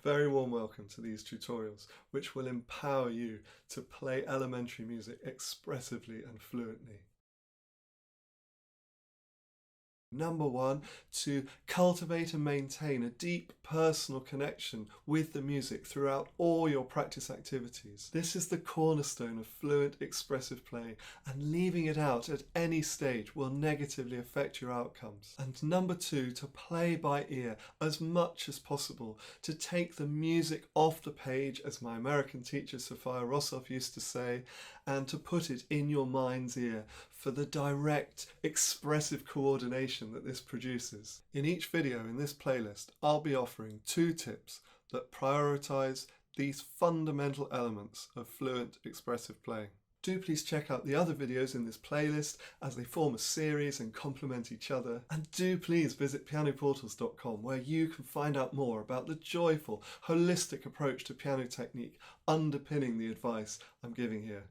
very warm welcome to these tutorials, which will empower you to play elementary music expressively and fluently. Number one, to cultivate and maintain a deep personal connection with the music throughout all your practice activities. This is the cornerstone of fluent expressive playing, and leaving it out at any stage will negatively affect your outcomes. And number two, to play by ear as much as possible, to take the music off the page, as my American teacher Sophia Rossoff used to say, and to put it in your mind's ear for the direct expressive coordination that this produces. In each video in this playlist, I'll be offering 2 tips that prioritize these fundamental elements of fluent expressive playing. Do please check out the other videos in this playlist as they form a series and complement each other. And do please visit pianoportals.com, where you can find out more about the joyful, holistic approach to piano technique underpinning the advice I'm giving here.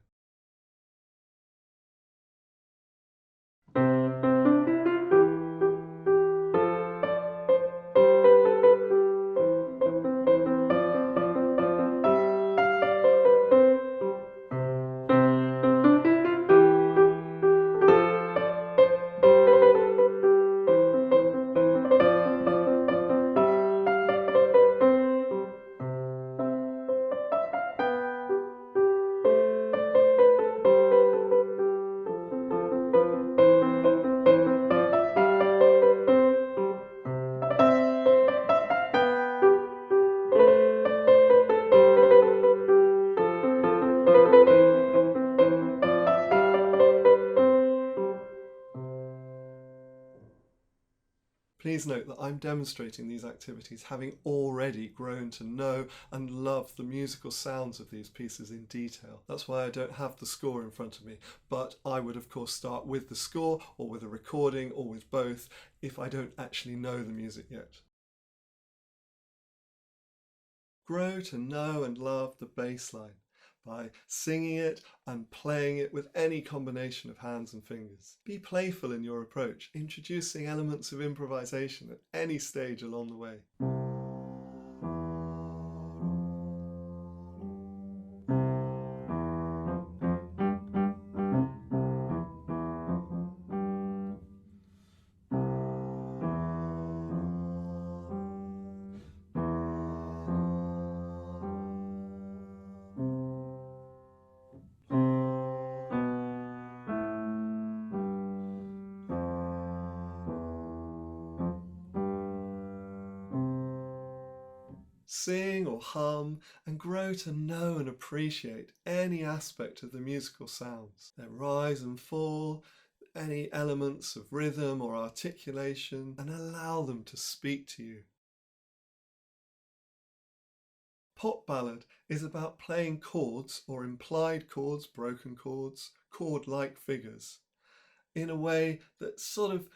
Please note that I'm demonstrating these activities having already grown to know and love the musical sounds of these pieces in detail. That's why I don't have the score in front of me, but I would of course start with the score or with a recording or with both if I don't actually know the music yet. Grow to know and love the bass line by singing it and playing it with any combination of hands and fingers. Be playful in your approach, introducing elements of improvisation at any stage along the way. Sing or hum and grow to know and appreciate any aspect of the musical sounds, their rise and fall, any elements of rhythm or articulation, and allow them to speak to you. Pop Ballad is about playing chords or implied chords, broken chords, chord-like figures, in a way that sort of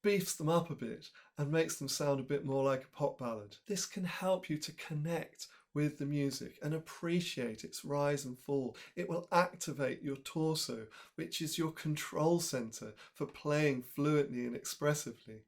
beefs them up a bit and makes them sound a bit more like a pop ballad. This can help you to connect with the music and appreciate its rise and fall. It will activate your torso, which is your control center for playing fluently and expressively.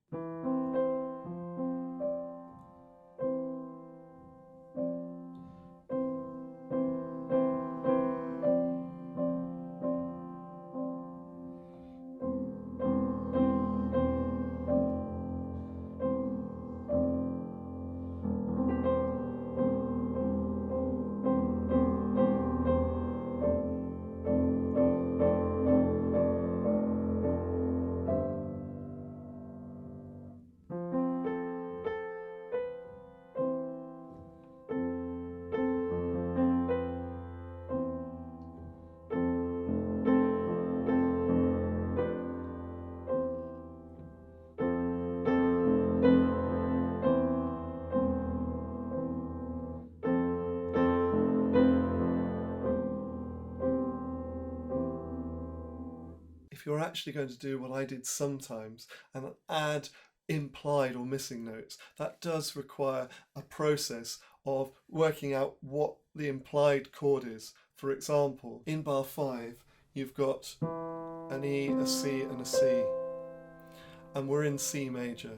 If you're actually going to do what I did sometimes and add implied or missing notes, that does require a process of working out what the implied chord is. For example, in bar 5, you've got an E, a C and a C, and we're in C major,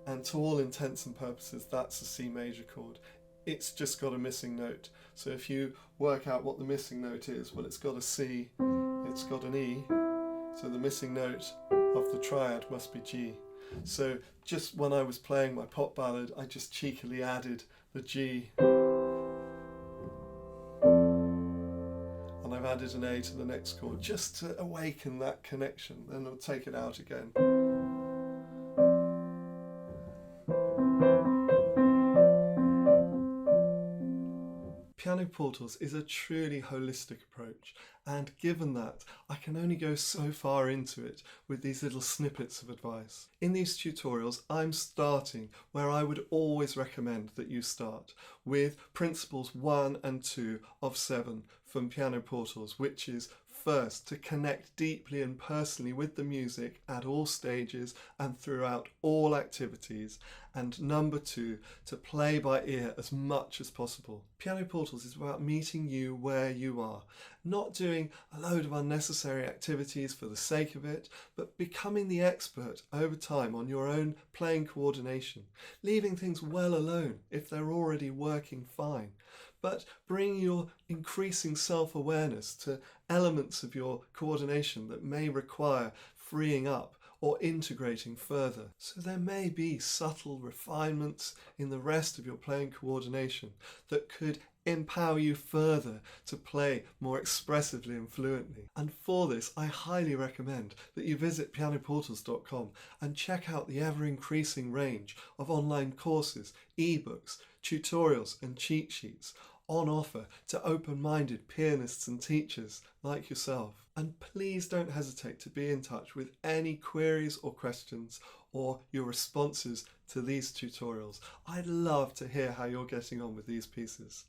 and to all intents and purposes that's a C major chord. it's just got a missing note. So if you work out what the missing note is, well, it's got a C, it's got an E, so the missing note of the triad must be G. So just when I was playing my pop ballad, I just cheekily added the G. And I've added an A to the next chord just to awaken that connection. Then I'll take it out again. Piano Portals is a truly holistic approach, and given that, I can only go so far into it with these little snippets of advice. In these tutorials, I'm starting where I would always recommend that you start, with principles 1 and 2 of 7 from Piano Portals, which is first, to connect deeply and personally with the music at all stages and throughout all activities, and number 2, to play by ear as much as possible. Piano Portals is about meeting you where you are, not doing a load of unnecessary activities for the sake of it, but becoming the expert over time on your own playing coordination, leaving things well alone if they're already working fine, but bringing your increasing self-awareness to elements of your coordination that may require freeing up or integrating further. So there may be subtle refinements in the rest of your playing coordination that could empower you further to play more expressively and fluently. And for this, I highly recommend that you visit pianoportals.com and check out the ever-increasing range of online courses, ebooks, tutorials and cheat sheets on offer to open-minded pianists and teachers like yourself. And please don't hesitate to be in touch with any queries or questions or your responses to these tutorials. I'd love to hear how you're getting on with these pieces.